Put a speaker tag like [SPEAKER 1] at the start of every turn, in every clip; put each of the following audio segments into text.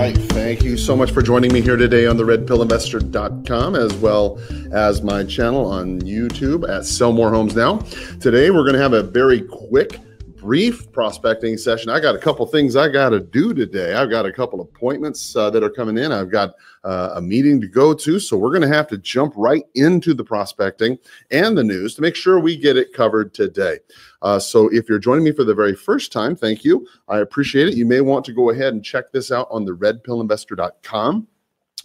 [SPEAKER 1] right. Thank you so much for joining me here today on the redpillinvestor.com, as well as my channel on YouTube at Sell More Homes Now. Today, we're going to have a very quick, brief prospecting session. I got a couple things I got to do today. I've got a couple appointments that are coming in. I've got a meeting to go to. So we're going to have to jump right into the prospecting and the news to make sure we get it covered today. So if you're joining me for the very first time, thank you. I appreciate it. You may want to go ahead and check this out on the redpillinvestor.com,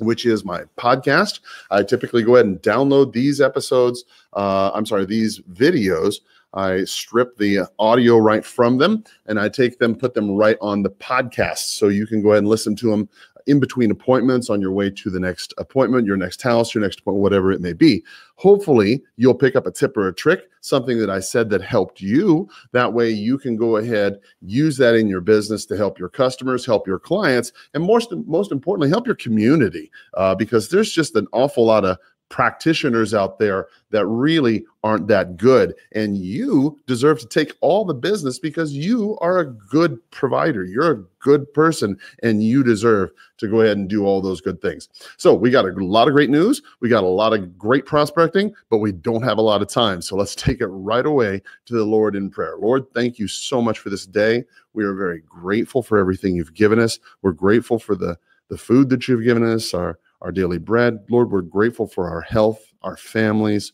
[SPEAKER 1] which is my podcast. I typically go ahead and download these episodes. These videos. I strip the audio right from them and I take them, put them right on the podcast. So you can go ahead and listen to them in between appointments on your way to the next appointment, your next house, your next appointment, whatever it may be. Hopefully you'll pick up a tip or a trick, something that I said that helped you. That way you can go ahead, use that in your business to help your customers, help your clients, and most importantly, help your community, because there's just an awful lot of practitioners out there that really aren't that good, and you deserve to take all the business because you are a good provider. You're a good person and you deserve to go ahead and do all those good things. So we got a lot of great news. We got a lot of great prospecting, but we don't have a lot of time. So let's take it right away to the Lord in prayer. Lord, thank you so much for this day. We are very grateful for everything you've given us. We're grateful for the food that you've given us, our daily bread. Lord, we're grateful for our health, our families.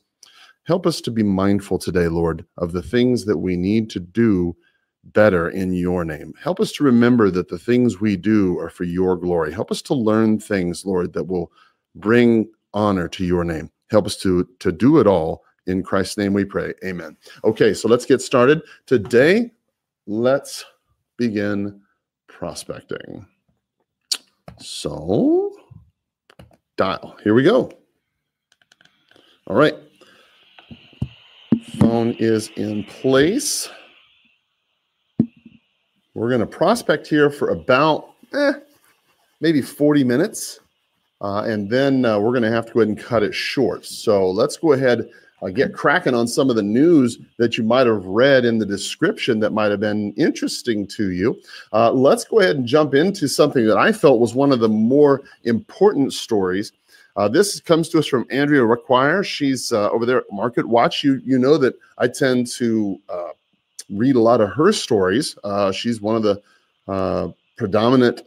[SPEAKER 1] Help us to be mindful today, Lord, of the things that we need to do better in your name. Help us to remember that the things we do are for your glory. Help us to learn things, Lord, that will bring honor to your name. Help us to do it all. In Christ's name we pray. Amen. Okay, so let's get started. Today, let's begin prospecting. So, dial. Here we go. All right. Phone is in place. We're going to prospect here for about maybe 40 minutes. And then we're going to have to go ahead and cut it short. So let's go ahead get cracking on some of the news that you might have read in the description that might have been interesting to you. Let's go ahead and jump into something that I felt was one of the more important stories. This comes to us from Andrea Require. She's over there at Market Watch. You know that I tend to read a lot of her stories. She's one of the predominant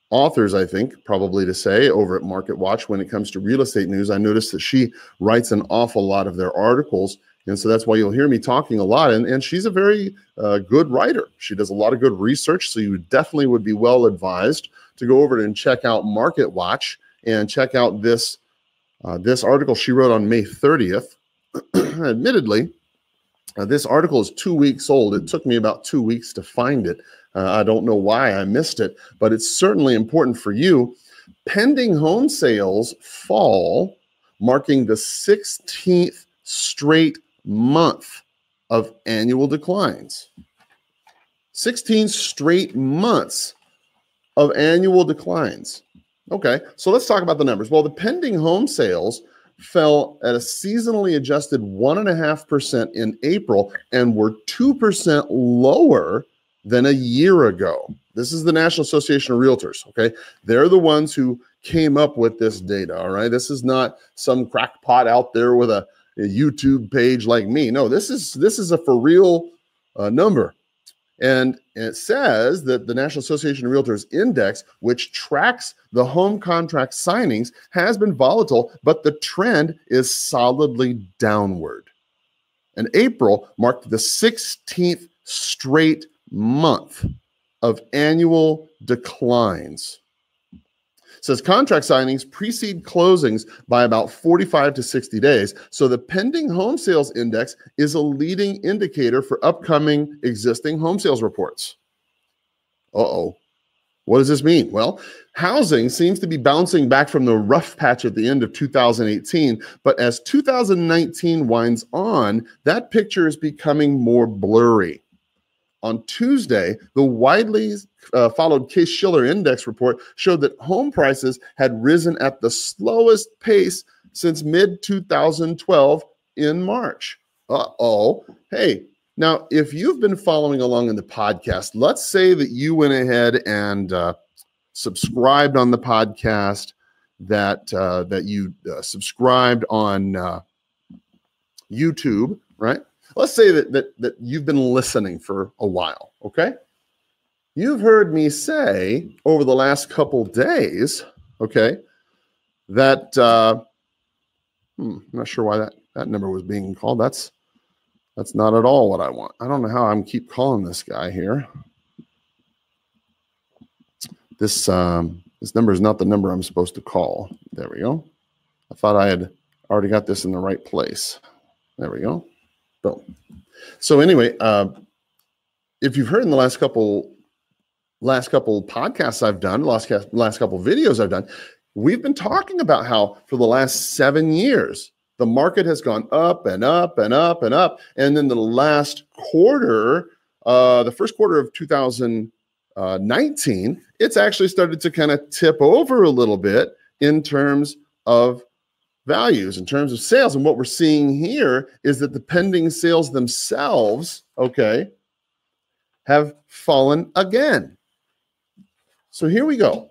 [SPEAKER 1] authors, I think, probably to say, over at Market Watch when it comes to real estate news. I noticed that she writes an awful lot of their articles. And so that's why you'll hear me talking a lot. And she's a very good writer. She does a lot of good research. So you definitely would be well advised to go over and check out Market Watch and check out this article she wrote on May 30th. Admittedly, this article is 2 weeks old. It took me about 2 weeks to find it. I don't know why I missed it, but it's certainly important for you. Pending home sales fall, marking the 16th straight month of annual declines. 16 straight months of annual declines. Okay, so let's talk about the numbers. Well, the pending home sales fell at a seasonally adjusted 1.5% in April and were 2% lower than a year ago. This is the National Association of Realtors, okay? They're the ones who came up with this data, all right? This is not some crackpot out there with a YouTube page like me. No, this is a for real number. And it says that the National Association of Realtors Index, which tracks the home contract signings, has been volatile, but the trend is solidly downward. And April marked the 16th straight month of annual declines. It says contract signings precede closings by about 45 to 60 days. So the pending home sales index is a leading indicator for upcoming existing home sales reports. Uh-oh. What does this mean? Well, housing seems to be bouncing back from the rough patch at the end of 2018, but as 2019 winds on, that picture is becoming more blurry. On Tuesday, the widely followed Case-Shiller Index report showed that home prices had risen at the slowest pace since mid-2012 in March. Uh-oh. Hey, now, if you've been following along in the podcast, let's say that you went ahead and subscribed on the podcast, that you subscribed on YouTube, right? Let's say that you've been listening for a while, okay? You've heard me say over the last couple days, okay, that I'm not sure why that number was being called. That's not at all what I want. I don't know how I'm keep calling this guy here. This number is not the number I'm supposed to call. There we go. I thought I had already got this in the right place. There we go. Boom. So anyway, if you've heard in the last couple podcasts I've done, last couple videos I've done, we've been talking about how for the last 7 years, the market has gone up and up and up and up. And then the last quarter, the first quarter of 2019, it's actually started to kind of tip over a little bit in terms of values, in terms of sales. And what we're seeing here is that the pending sales themselves, okay, have fallen again. So here we go.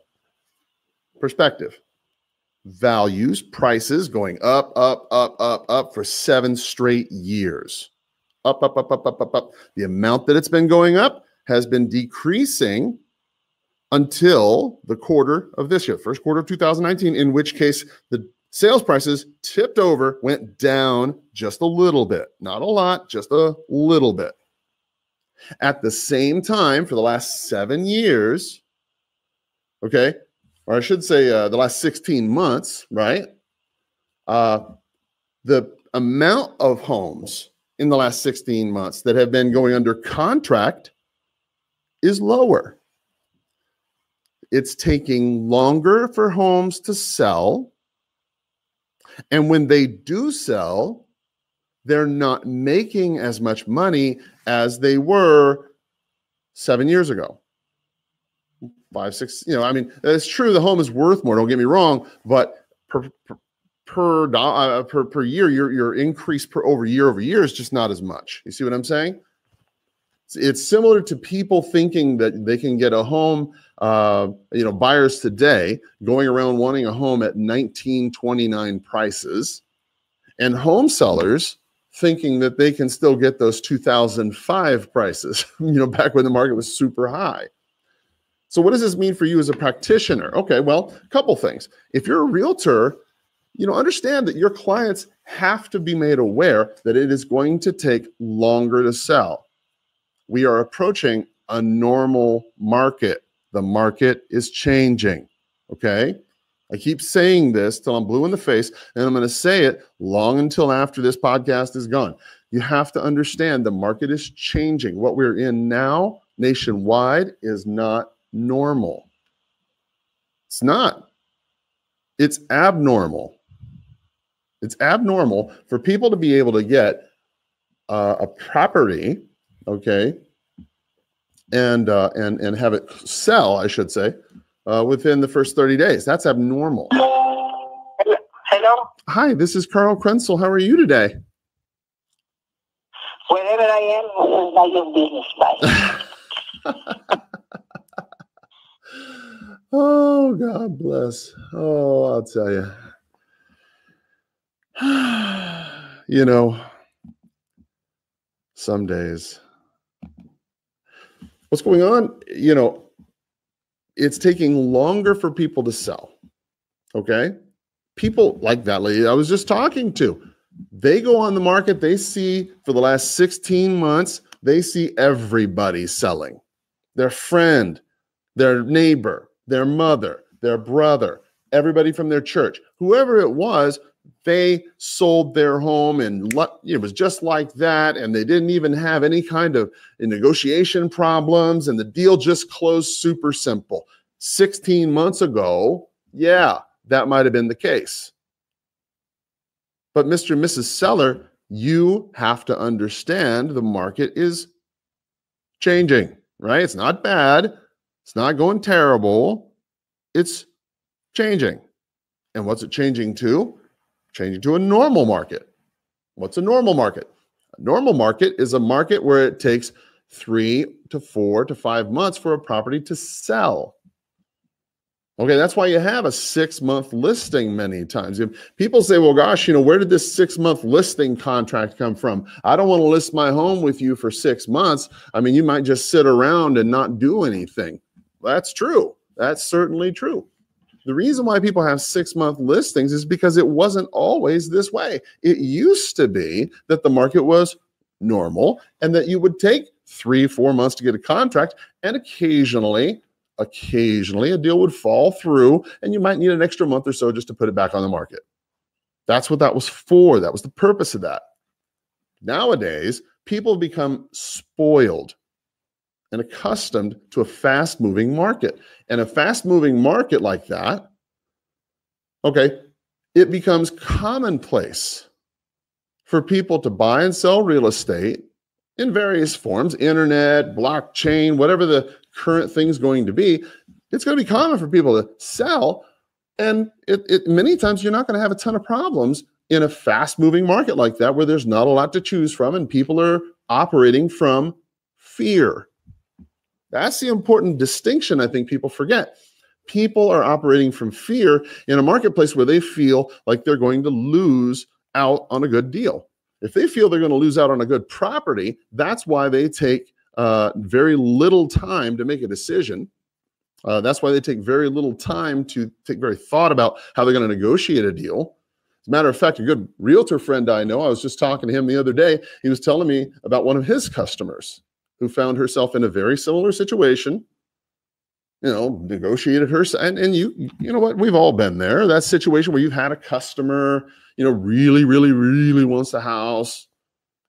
[SPEAKER 1] Perspective. Values, prices going up, up, up, up, up for 7 straight years. Up, up, up, up, up, up, up. The amount that it's been going up has been decreasing until the quarter of this year, first quarter of 2019, in which case the sales prices tipped over, went down just a little bit. Not a lot, just a little bit. At the same time, for the last 7 years, okay, or I should say the last 16 months, right? The amount of homes in the last 16 months that have been going under contract is lower. It's taking longer for homes to sell. And when they do sell, they're not making as much money as they were 7 years ago. 5, 6, I mean, it's true. The home is worth more. Don't get me wrong, but per year, your increase over year is just not as much. You see what I'm saying? It's similar to people thinking that they can get a home. Buyers today going around wanting a home at 1929 prices, and home sellers thinking that they can still get those 2005 prices. Back when the market was super high. So what does this mean for you as a practitioner? Okay, well, a couple things. If you're a realtor, understand that your clients have to be made aware that it is going to take longer to sell. We are approaching a normal market. The market is changing, okay? I keep saying this till I'm blue in the face, and I'm going to say it long until after this podcast is gone. You have to understand the market is changing. What we're in now nationwide is not normal. It's not. It's abnormal. It's abnormal for people to be able to get a property, okay, and have it sell, I should say, within the first 30 days. That's abnormal.
[SPEAKER 2] Hello?
[SPEAKER 1] Hi, this is Karl Krenzel. How are you today?
[SPEAKER 2] Wherever I am, this is not your business, bye.
[SPEAKER 1] Oh, God bless. Oh, I'll tell you. Some days. What's going on? It's taking longer for people to sell. Okay? People like that lady I was just talking to, they go on the market, they see for the last 16 months, they see everybody selling. Their friend, their neighbor, their mother, their brother, everybody from their church, whoever it was, they sold their home, and it was just like that. And they didn't even have any kind of negotiation problems. And the deal just closed super simple. 16 months ago, yeah, that might have been the case. But Mr. and Mrs. Seller, you have to understand the market is changing, right? It's not bad. It's not going terrible. It's changing. And what's it changing to? Changing to a normal market. What's a normal market? A normal market is a market where it takes 3 to 4 to 5 months for a property to sell. Okay, that's why you have a 6-month listing many times. If people say, well, gosh, where did this 6-month listing contract come from? I don't want to list my home with you for 6 months. I mean, you might just sit around and not do anything. That's true. That's certainly true. The reason why people have 6-month listings is because it wasn't always this way. It used to be that the market was normal and that you would take 3-4 months to get a contract, and occasionally a deal would fall through and you might need an extra month or so just to put it back on the market. That's what that was for. That was the purpose of that. Nowadays, people have become spoiled and accustomed to a fast-moving market. And a fast-moving market like that, okay, it becomes commonplace for people to buy and sell real estate in various forms, internet, blockchain, whatever the current thing's going to be. It's going to be common for people to sell. And many times you're not going to have a ton of problems in a fast-moving market like that where there's not a lot to choose from and people are operating from fear. That's the important distinction I think people forget. People are operating from fear in a marketplace where they feel like they're going to lose out on a good deal. If they feel they're going to lose out on a good property, that's why they take very little time to make a decision. That's why they take very little time to take very thought about how they're going to negotiate a deal. As a matter of fact, a good realtor friend I know, I was just talking to him the other day. He was telling me about one of his customers who found herself in a very similar situation, negotiated her. And you know what? We've all been there. That situation where you've had a customer, really, really, really wants the house,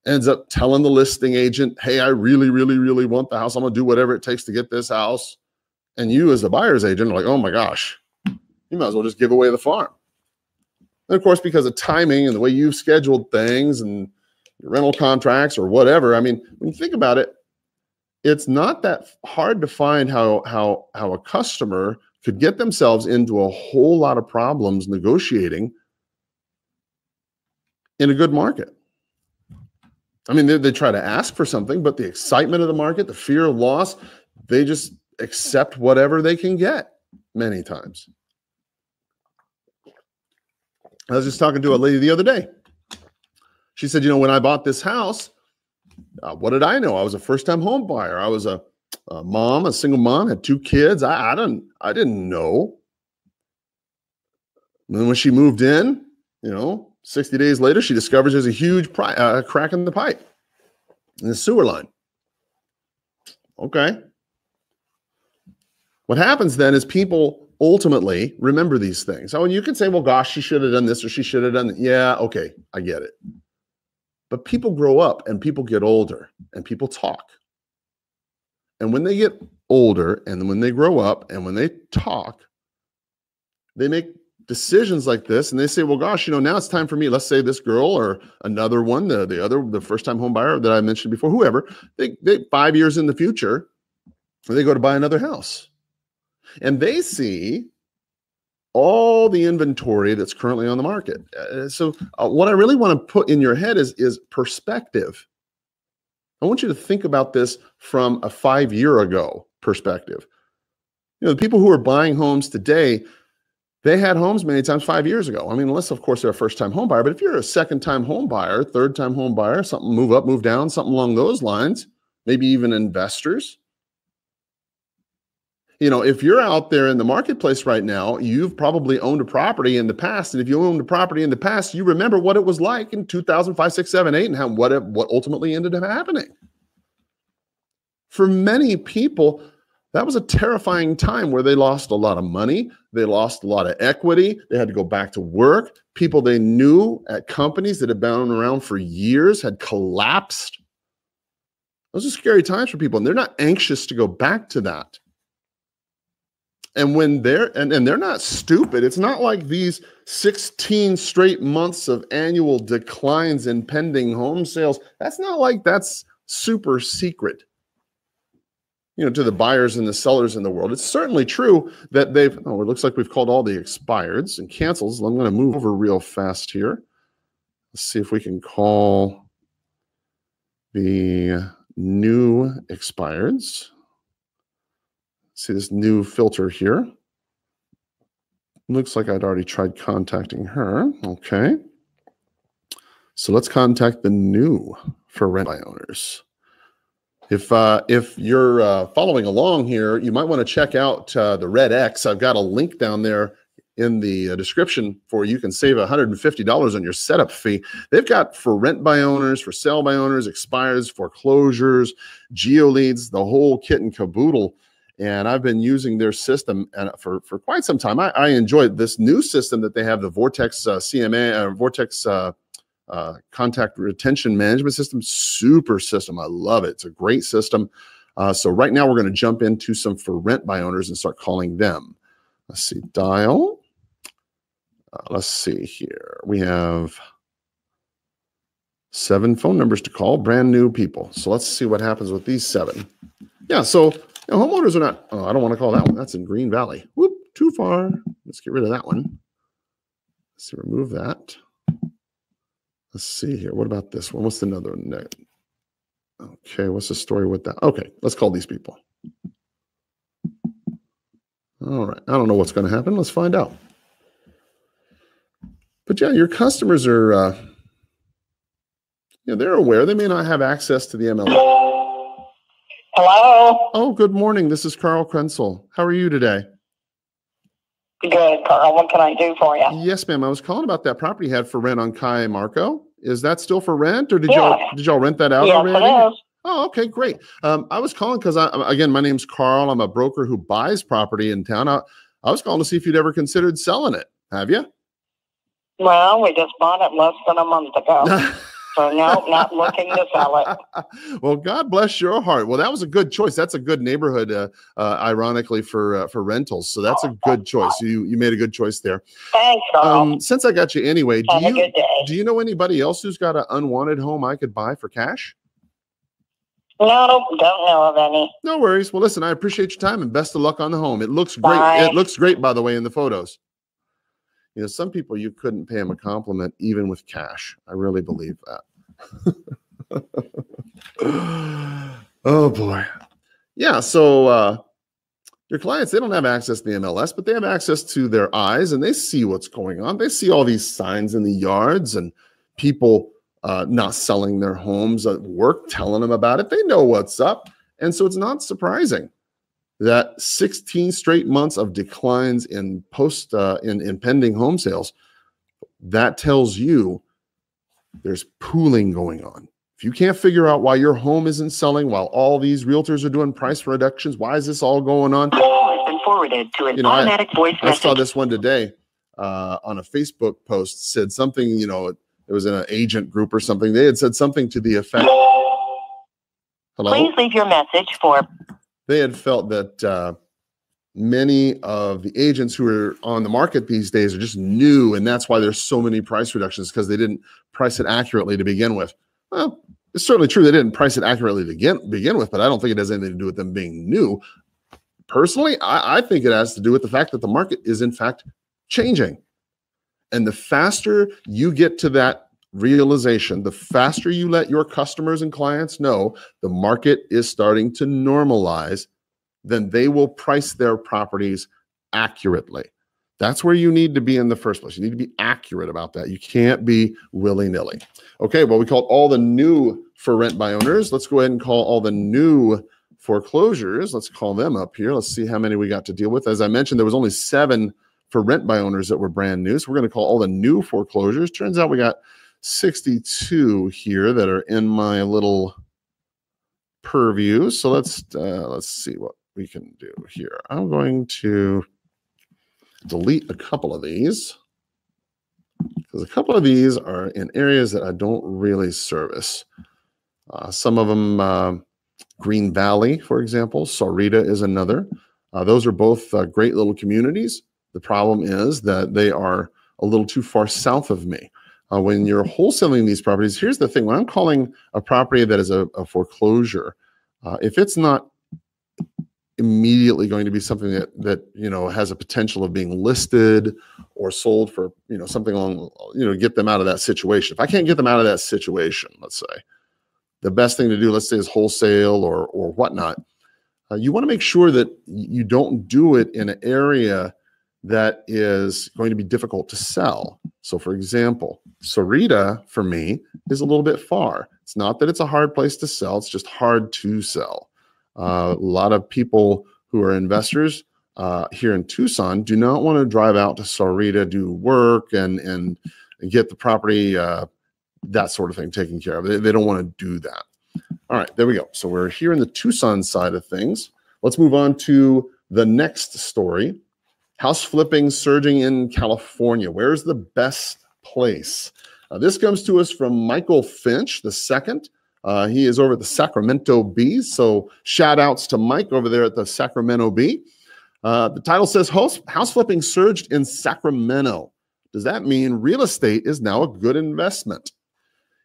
[SPEAKER 1] ends up telling the listing agent, hey, I really, really, really want the house. I'm going to do whatever it takes to get this house. And you as a buyer's agent are like, oh my gosh, you might as well just give away the farm. And of course, because of timing and the way you've scheduled things and your rental contracts or whatever, I mean, when you think about it, it's not that hard to find how a customer could get themselves into a whole lot of problems negotiating in a good market. I mean, they try to ask for something, but the excitement of the market, the fear of loss, they just accept whatever they can get many times. I was just talking to a lady the other day. She said, when I bought this house, what did I know? I was a first-time home buyer. I was a single mom, had 2 kids. I didn't know. And then when she moved in, 60 days later, she discovers there's a huge crack in the pipe, in the sewer line. Okay. What happens then is people ultimately remember these things. Oh, and you can say, well, gosh, she should have done this or she should have done that. Yeah, okay, I get it. But people grow up and people get older and people talk. And when they get older and when they grow up and when they talk, they make decisions like this and they say, well, gosh, now it's time for me. Let's say this girl or another one, the first-time home buyer that I mentioned before, whoever, they 5 years in the future, they go to buy another house. And they see all the inventory that's currently on the market. So what I really want to put in your head is perspective. I want you to think about this from a 5-year ago perspective. The people who are buying homes today, they had homes many times 5 years ago. I mean, unless, of course, they're a first-time home buyer. But if you're a second-time home buyer, third-time home buyer, something move up, move down, something along those lines, maybe even investors. If you're out there in the marketplace right now, you've probably owned a property in the past. And if you owned a property in the past, you remember what it was like in 2005, 6, 7, 8, and what ultimately ended up happening. For many people, that was a terrifying time where they lost a lot of money. They lost a lot of equity. They had to go back to work. People they knew at companies that had been around for years had collapsed. Those are scary times for people, and they're not anxious to go back to that. And when they're not stupid, it's not like these 16 straight months of annual declines in pending home sales. That's not like that's super secret, to the buyers and the sellers in the world. It's certainly true that it looks like we've called all the expireds and cancels. I'm going to move over real fast here. Let's see if we can call the new expireds. See this new filter here. Looks like I'd already tried contacting her. Okay. So let's contact the new for rent by owners. If you're following along here, you might want to check out the Red X. I've got a link down there in the description for you can save $150 on your setup fee. They've got for rent by owners, for sale by owners, expires, foreclosures, geo leads, the whole kit and caboodle. And I've been using their system for quite some time. I enjoy this new system that they have, the Vortex CMA, Vortex contact retention management system. Super system. I love it. It's a great system. So right now we're going to jump into some for rent by owners and start calling them. Let's see, dial. Let's see here. We have 7 phone numbers to call, brand new people. So let's see what happens with these 7. Yeah, so homeowners are not, oh, I don't want to call that one. That's in Green Valley. Whoop, too far. Let's get rid of that one. Let's see, remove that. Let's see here. What about this one? What's another one? Okay, what's the story with that? Okay, let's call these people. All right, I don't know what's going to happen. Let's find out. But yeah, your customers are, they're aware. They may not have access to the MLS.
[SPEAKER 2] Hello?
[SPEAKER 1] Oh, good morning. This is Karl Krenzel. How are you today?
[SPEAKER 2] Good, Karl. What can I do for you?
[SPEAKER 1] Yes, ma'am. I was calling about that property you had for rent on Kai Marco. Is that still for rent, or did y'all rent that out already?
[SPEAKER 2] Yes, it is.
[SPEAKER 1] Oh, okay, great. I was calling because again, my name's Karl. I'm a broker who buys property in town. I was calling to see if you'd ever considered selling it. Have you?
[SPEAKER 2] Well, we just bought it less than a month ago. So no, not looking to sell it.
[SPEAKER 1] Well, God bless your heart. Well, that was a good choice. That's a good neighborhood, ironically, for rentals. So that's a good choice. You made a good choice there.
[SPEAKER 2] Thanks, Karl.
[SPEAKER 1] Since I got you anyway,
[SPEAKER 2] Have a good day.
[SPEAKER 1] do you know anybody else who's got an unwanted home I could buy for cash?
[SPEAKER 2] No, don't know of any.
[SPEAKER 1] No worries. Well, listen, I appreciate your time and best of luck on the home. It looks great.
[SPEAKER 2] Bye.
[SPEAKER 1] It looks great, by the way, in the photos. Some people you couldn't pay them a compliment even with cash. I really believe that. Oh boy. Yeah. So your clients, they don't have access to the MLS, but they have access to their eyes and they see what's going on. They see all these signs in the yards and people not selling their homes at work, telling them about it. They know what's up. And so it's not surprising that 16 straight months of declines in in pending home sales. That tells you there's pooling going on. If you can't figure out why your home isn't selling while all these realtors are doing price reductions, why is this all going on?
[SPEAKER 2] Call has been forwarded to an automatic voice message.
[SPEAKER 1] I saw this one today on a Facebook post, said something, it was in an agent group or something. They had said something to the effect. Hello?
[SPEAKER 2] Please leave your message for...
[SPEAKER 1] They had felt that many of the agents who are on the market these days are just new, and that's why there's so many price reductions, because they didn't price it accurately to begin with. Well, it's certainly true they didn't price it accurately to begin with, but I don't think it has anything to do with them being new. Personally, I think it has to do with the fact that the market is, in fact, changing. And the faster you get to that realization, the faster you let your customers and clients know the market is starting to normalize, then they will price their properties accurately. That's where you need to be in the first place. You need to be accurate about that. You can't be willy-nilly. Okay, well, we called all the new for rent by owners. Let's go ahead and call all the new foreclosures. Let's call them up here. Let's see how many we got to deal with. As I mentioned, there was only 7 for rent by owners that were brand new. So we're going to call all the new foreclosures. Turns out we got 62 here that are in my little purview. So let's see what we can do here. I'm going to delete a couple of these because a couple of these are in areas that I don't really service. Some of them, Green Valley, for example, Sarita is another. Those are both great little communities. The problem is that they are a little too far south of me. When you're wholesaling these properties, here's the thing. When I'm calling a property that is a foreclosure, if it's not immediately going to be something that has a potential of being listed or sold for something along, get them out of that situation. If I can't get them out of that situation, let's say, the best thing to do, let's say, is wholesale or whatnot. You want to make sure that you don't do it in an area that is going to be difficult to sell. So for example, Sarita for me is a little bit far. It's not that it's a hard place to sell, it's just hard to sell. A lot of people who are investors here in Tucson do not want to drive out to Sarita, do work and get the property, that sort of thing taken care of. They don't want to do that. All right, there we go. So we're here in the Tucson side of things. Let's move on to the next story. House flipping surging in California. Where's the best place? This comes to us from Michael Finch II. He is over at the Sacramento Bee. So shout outs to Mike over there at the Sacramento Bee. The title says house flipping surged in Sacramento. Does that mean real estate is now a good investment?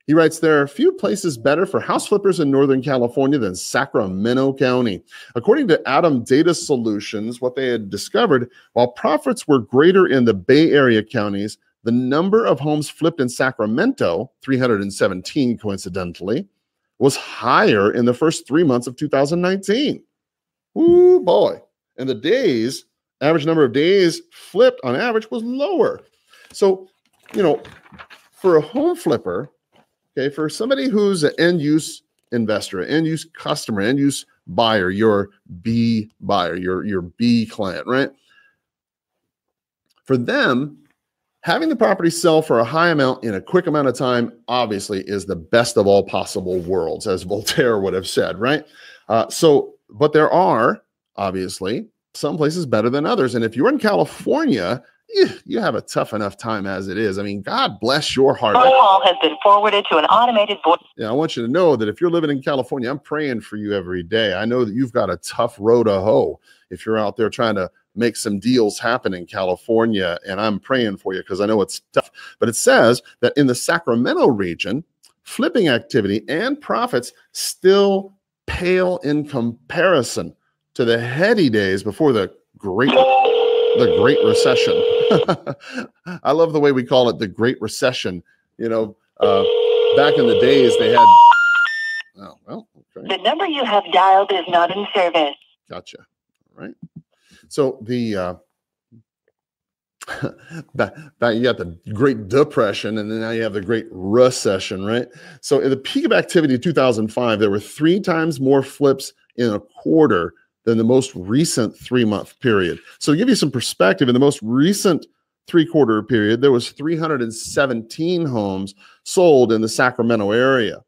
[SPEAKER 1] He writes, there are few places better for house flippers in Northern California than Sacramento County. According to Adam Data Solutions, what they had discovered, while profits were greater in the Bay Area counties, the number of homes flipped in Sacramento, 317 coincidentally, was higher in the first 3 months of 2019. Ooh, boy. And the average number of days flipped on average was lower. So, for a home flipper, okay, for somebody who's an end-use investor, an end-use customer, end-use buyer, your B buyer, your B client, right? For them, having the property sell for a high amount in a quick amount of time obviously is the best of all possible worlds, as Voltaire would have said, right? But there are obviously some places better than others. And if you're in California, you have a tough enough time as it is. I mean, God bless your heart.
[SPEAKER 2] Phone call has been forwarded to an automated voice.
[SPEAKER 1] Yeah, I want you to know that if you're living in California, I'm praying for you every day. I know that you've got a tough road to hoe if you're out there trying to make some deals happen in California, and I'm praying for you because I know it's tough. But it says that in the Sacramento region, flipping activity and profits still pale in comparison to the heady days before the Great Recession. I love the way we call it the Great Recession. Back in the days they had. Oh, well, okay.
[SPEAKER 2] The number you have dialed is not in service.
[SPEAKER 1] Gotcha. All right. So the back you got the Great Depression, and then now you have the Great Recession, right? So in the peak of activity in 2005, there were 3 times more flips in a quarter than the most recent 3-month period. So to give you some perspective, in the most recent 3-quarter period, there was 317 homes sold in the Sacramento area.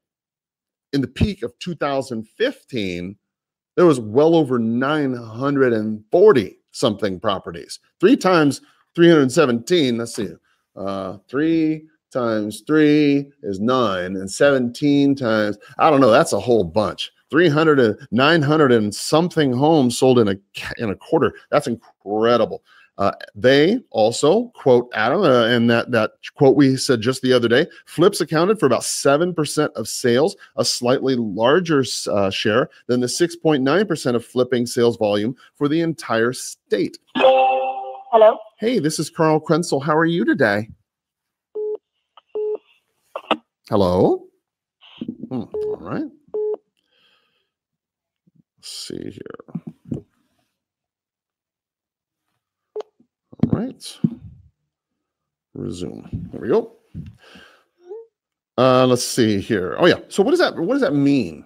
[SPEAKER 1] In the peak of 2015, there was well over 940 something properties. 3 times 317, let's see, 3 times 3 is 9, and 17 times, I don't know, that's a whole bunch. 900 and something homes sold in a quarter. That's incredible. They also quote Adam, and that quote we said just the other day, flips accounted for about 7% of sales, a slightly larger share than the 6.9% of flipping sales volume for the entire state.
[SPEAKER 2] Hello?
[SPEAKER 1] Hey, this is Karl Krenzel. How are you today? Hello? All right. Let's see here. All right. Resume. There we go. Let's see here. Oh yeah. So what does that mean?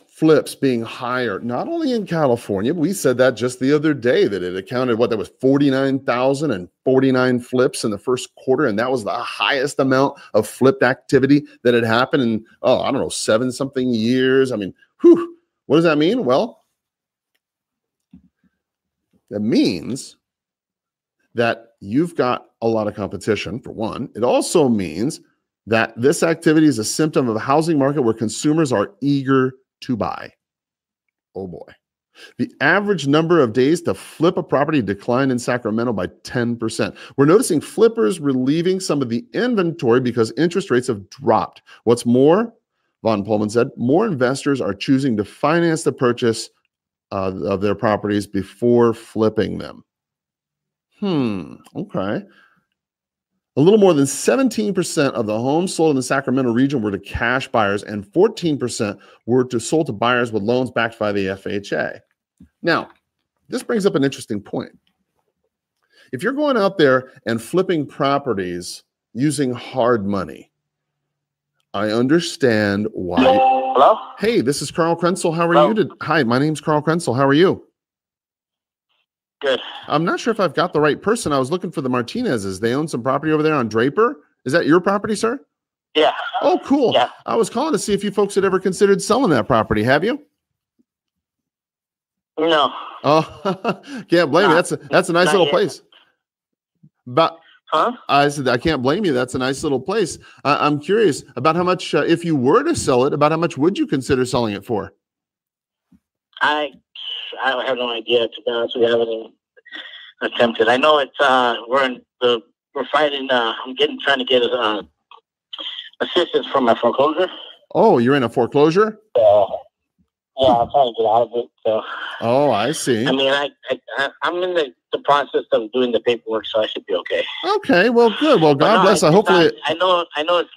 [SPEAKER 1] Flips being higher, not only in California, but we said that just the other day that it accounted, there was 49,049 flips in the first quarter. And that was the highest amount of flipped activity that had happened in, 7 something years. I mean, whew. What does that mean? Well, that means that you've got a lot of competition, for one. It also means that this activity is a symptom of a housing market where consumers are eager to buy. Oh boy. The average number of days to flip a property declined in Sacramento by 10%. We're noticing flippers relieving some of the inventory because interest rates have dropped. What's more, Von Pullman said, more investors are choosing to finance the purchase of their properties before flipping them. Okay. A little more than 17% of the homes sold in the Sacramento region were to cash buyers, and 14% were sold to buyers with loans backed by the FHA. Now, this brings up an interesting point. If you're going out there and flipping properties using hard money, I understand why.
[SPEAKER 2] Hello?
[SPEAKER 1] Hey, this is Karl Krenzel. How are
[SPEAKER 2] Hello?
[SPEAKER 1] you? Hi, my name's Karl Krenzel. How are you?
[SPEAKER 2] Good.
[SPEAKER 1] I'm not sure if I've got the right person. I was looking for the Martinezes. They own some property over there on Draper. Is that your property, sir?
[SPEAKER 2] Yeah.
[SPEAKER 1] Oh, cool.
[SPEAKER 2] Yeah.
[SPEAKER 1] I was calling to see if you folks had ever considered selling that property. Have you?
[SPEAKER 2] No.
[SPEAKER 1] Oh, can't blame you. That's a nice little place. But
[SPEAKER 2] Huh?
[SPEAKER 1] I said, I can't blame you. That's a nice little place. I'm curious about how much, if you were to sell it, about how much would you consider selling it for?
[SPEAKER 2] I have no idea, to be honest. We haven't even attempted. I know it's we're fighting. Trying to get assistance from my foreclosure.
[SPEAKER 1] Oh, you're in a foreclosure?
[SPEAKER 2] Yeah, I'm trying to get out of it. So.
[SPEAKER 1] Oh, I see.
[SPEAKER 2] I mean, I'm in the process of doing the paperwork, so I should be okay.
[SPEAKER 1] Okay, well, good. Well, God bless. Hopefully,
[SPEAKER 2] I know it's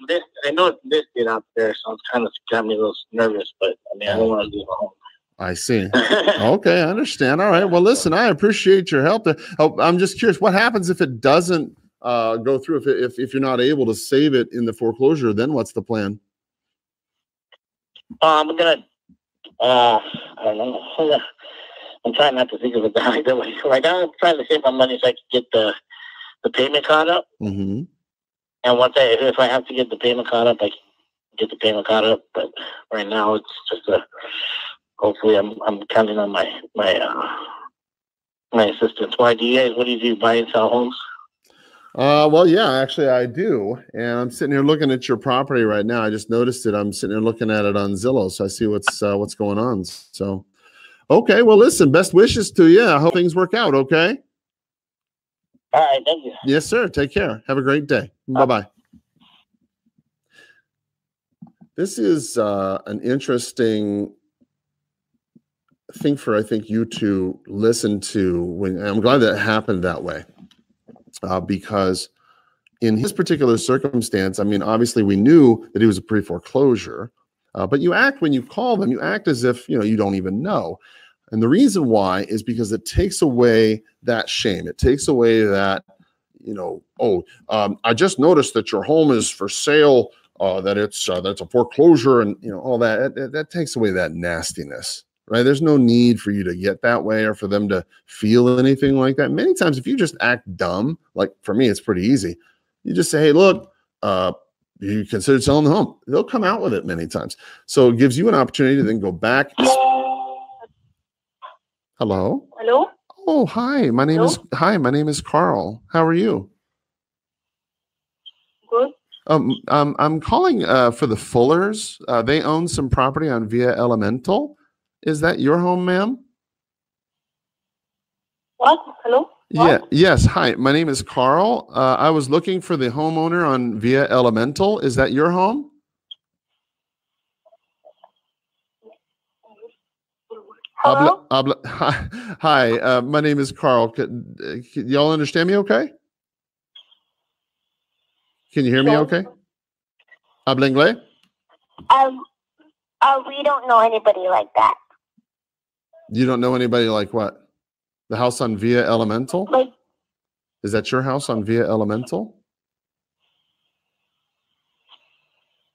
[SPEAKER 2] listed out there, so it's kind of got me a little nervous. But I mean, I don't want to lose my home.
[SPEAKER 1] I see. Okay, I understand. All right. Well, listen, I appreciate your help. I'm just curious, what happens if it doesn't go through? If you're not able to save it in the foreclosure, then what's the plan?
[SPEAKER 2] I'm gonna. I don't know. I'm trying not to think of it that way. Right now, I'm trying to save my money so I can get the payment caught up.
[SPEAKER 1] Mm-hmm.
[SPEAKER 2] And if I have to get the payment caught up, I can get the payment caught up. But right now, it's just hopefully, I'm counting on my assistance. What do you do? Buy and sell homes?
[SPEAKER 1] Well, yeah, actually I do. And I'm sitting here looking at your property right now. I just noticed it. I'm sitting here looking at it on Zillow. So I see what's going on. So, okay. Well, listen, best wishes to you. I hope things work out. Okay.
[SPEAKER 2] All right. Thank you.
[SPEAKER 1] Yes, sir. Take care. Have a great day. Bye-bye. This is an interesting thing for, I think, you to listen to. I'm glad that it happened that way. Because in his particular circumstance, I mean, obviously we knew that he was a pre-foreclosure, but when you call them, you act as if, you don't even know. And the reason why is because it takes away that shame. It takes away that, I just noticed that your home is for sale, that's a foreclosure and, all that. That takes away that nastiness. Right? There's no need for you to get that way or for them to feel anything like that. Many times, if you just act dumb, like for me, it's pretty easy. You just say, hey, look, you considered selling the home. They'll come out with it many times. So it gives you an opportunity to then go back. Hello?
[SPEAKER 2] Hello?
[SPEAKER 1] Oh, hi. My name is Karl. How are you?
[SPEAKER 2] Good.
[SPEAKER 1] I'm calling for the Fullers. They own some property on Via Elemental. Is that your home, ma'am?
[SPEAKER 2] What? Hello? What?
[SPEAKER 1] Yeah. Yes. Hi. My name is Karl. I was looking for the homeowner on Via Elemental. Is that your home?
[SPEAKER 2] Hello?
[SPEAKER 1] Hi. My name is Karl. Can y'all understand me okay? Can you hear me okay? Habla inglés?
[SPEAKER 3] We don't know anybody like that.
[SPEAKER 1] You don't know anybody like what? The house on Via Elemental?
[SPEAKER 3] Like,
[SPEAKER 1] is that your house on Via Elemental?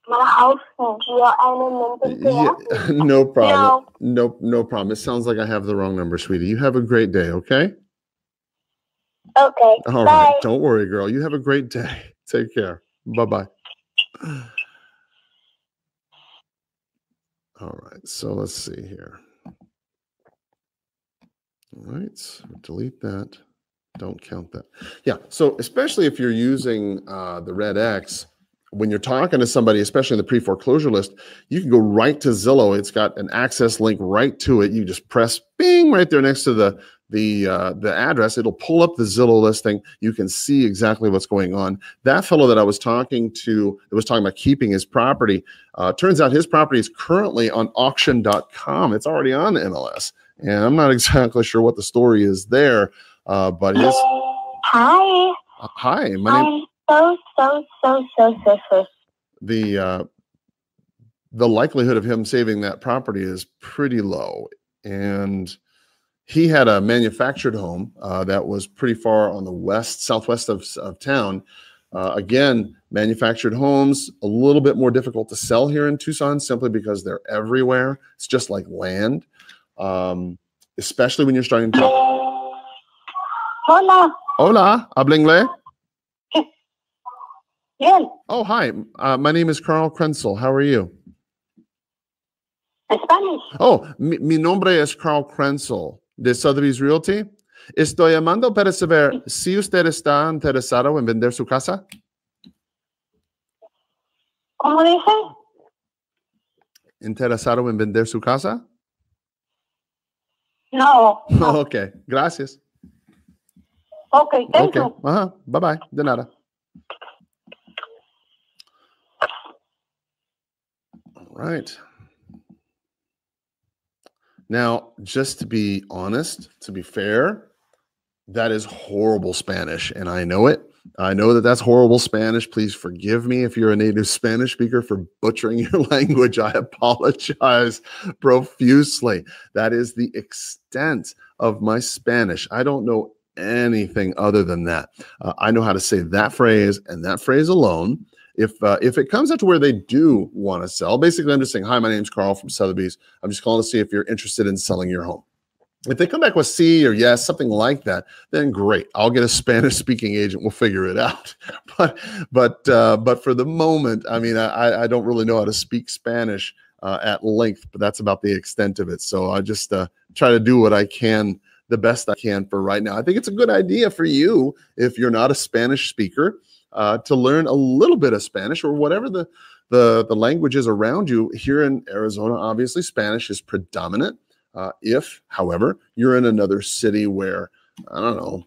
[SPEAKER 3] my house in Via Elemental.
[SPEAKER 1] Yeah, no problem. No problem. It sounds like I have the wrong number, sweetie. You have a great day, okay?
[SPEAKER 3] Okay.
[SPEAKER 1] All
[SPEAKER 3] bye.
[SPEAKER 1] right. Don't worry, girl. You have a great day. Take care. Bye-bye. All right. So let's see here. All right, delete that. Don't count that. Yeah, so especially if you're using the red X, when you're talking to somebody, especially in the pre-foreclosure list, you can go right to Zillow. It's got an access link right to it. You just press bing right there next to the address. It'll pull up the Zillow listing. You can see exactly what's going on. That fellow that I was talking to, that was talking about keeping his property, turns out his property is currently on auction.com. It's already on the MLS. And I'm not exactly sure what the story is there, but his...
[SPEAKER 3] Hi.
[SPEAKER 1] Hi, my name...
[SPEAKER 3] So.
[SPEAKER 1] The likelihood of him saving that property is pretty low. And he had a manufactured home that was pretty far on the southwest of town. Again, manufactured homes, a little bit more difficult to sell here in Tucson simply because they're everywhere. It's just like land, especially when you're starting to...
[SPEAKER 3] Hola.
[SPEAKER 1] Hola, habla inglés?
[SPEAKER 3] Bien.
[SPEAKER 1] Oh, hi. My name is Karl Krenzel. How are you?
[SPEAKER 3] Spanish.
[SPEAKER 1] Oh, mi nombre es Karl Krenzel de Sotheby's Realty. Estoy llamando para saber si usted está interesado en vender su casa.
[SPEAKER 3] ¿Cómo dice?
[SPEAKER 1] ¿Interesado en vender su casa?
[SPEAKER 3] No.
[SPEAKER 1] Oh, ok, gracias.
[SPEAKER 3] Okay, thank you.
[SPEAKER 1] Ajá, bye bye, de nada. All right. Now, just to be honest, to be fair, that is horrible Spanish, and I know it. I know that that's horrible Spanish. Please forgive me if you're a native Spanish speaker for butchering your language. I apologize profusely. That is the extent of my Spanish. I don't know anything other than that. I know how to say that phrase and that phrase alone. If it comes out to where they do want to sell, basically I'm just saying, hi, my name's Karl from Sotheby's. I'm just calling to see if you're interested in selling your home. If they come back with C or yes, something like that, then great. I'll get a Spanish-speaking agent. We'll figure it out. But for the moment, I mean, I don't really know how to speak Spanish at length, but that's about the extent of it. So I just try to do what I can, the best I can for right now. I think it's a good idea for you, if you're not a Spanish speaker, to learn a little bit of Spanish or whatever the language is around you. Here in Arizona, obviously, Spanish is predominant. If, however, you're in another city where, I don't know,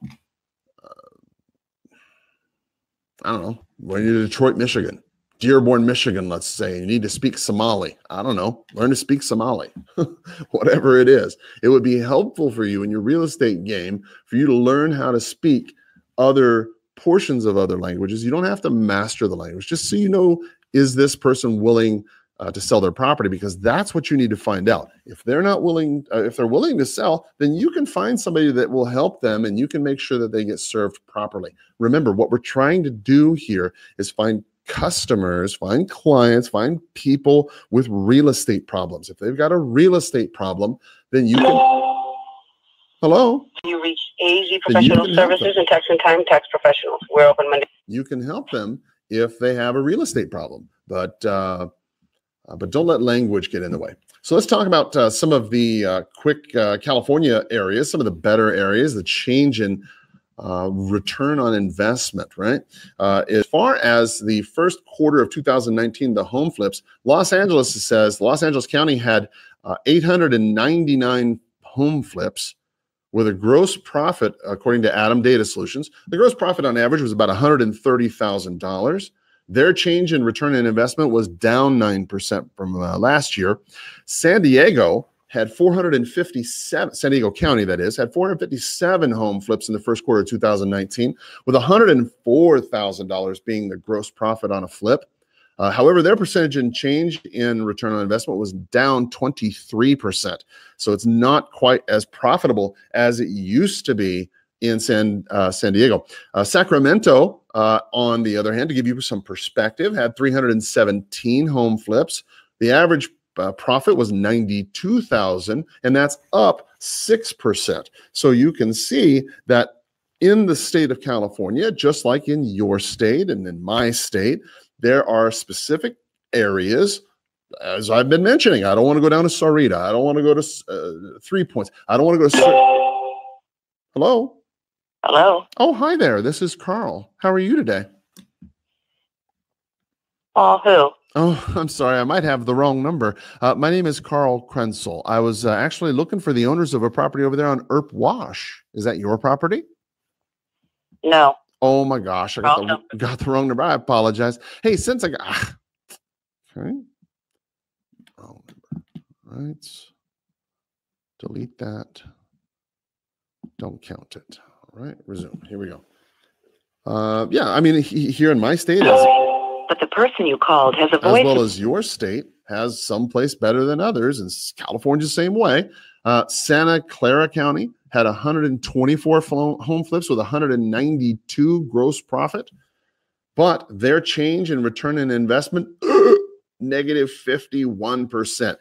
[SPEAKER 1] when you're in Detroit, Michigan, Dearborn, Michigan, let's say, you need to speak Somali. I don't know, learn to speak Somali, whatever it is. It would be helpful for you in your real estate game for you to learn how to speak other portions of other languages. You don't have to master the language, just so you know, is this person willing to sell their property? Because that's what you need to find out. If they're not willing, if they're willing to sell, then you can find somebody that will help them and you can make sure that they get served properly. Remember, what we're trying to do here is find customers, find clients, find people with real estate problems. If they've got a real estate problem, then you can... Hello?
[SPEAKER 4] You reach AZ Professional Services and Tax and Time Tax Professionals. We're open Monday.
[SPEAKER 1] You can help them if they have a real estate problem, but don't let language get in the way. So let's talk about some of the quick California areas, some of the better areas, the change in return on investment, right? As far as the first quarter of 2019, the home flips, Los Angeles says Los Angeles County had 899 home flips with a gross profit, according to Adam Data Solutions. The gross profit on average was about $130,000. Their change in return on investment was down 9% from last year. San Diego had 457, San Diego County, that is, had 457 home flips in the first quarter of 2019, with $104,000 being the gross profit on a flip. However, their percentage in change in return on investment was down 23%. So it's not quite as profitable as it used to be in San Diego. Sacramento, on the other hand, to give you some perspective, had 317 home flips. The average profit was $92,000, and that's up 6%. So you can see that in the state of California, just like in your state and in my state, there are specific areas, as I've been mentioning. I don't want to go down to Sarita. I don't want to go to 3 Points. I don't want to go to... Hello?
[SPEAKER 4] Hello.
[SPEAKER 1] Oh, hi there. This is Karl. How are you today?
[SPEAKER 4] Who?
[SPEAKER 1] Oh, I'm sorry. I might have the wrong number. My name is Karl Krenzel. I was actually looking for the owners of a property over there on Earp Wash. Is that your property?
[SPEAKER 4] No.
[SPEAKER 1] Oh my gosh, I got the wrong number. I apologize. Hey, since I got okay, wrong number. Right, delete that. Don't count it. All right, resume. Here we go. Yeah, I mean, here in my state,
[SPEAKER 4] But the person you called has avoided.
[SPEAKER 1] as well as your state, has some place better than others, and California's the same way. Santa Clara County had 124 home flips with 192 gross profit, but their change in return on investment, negative 51%.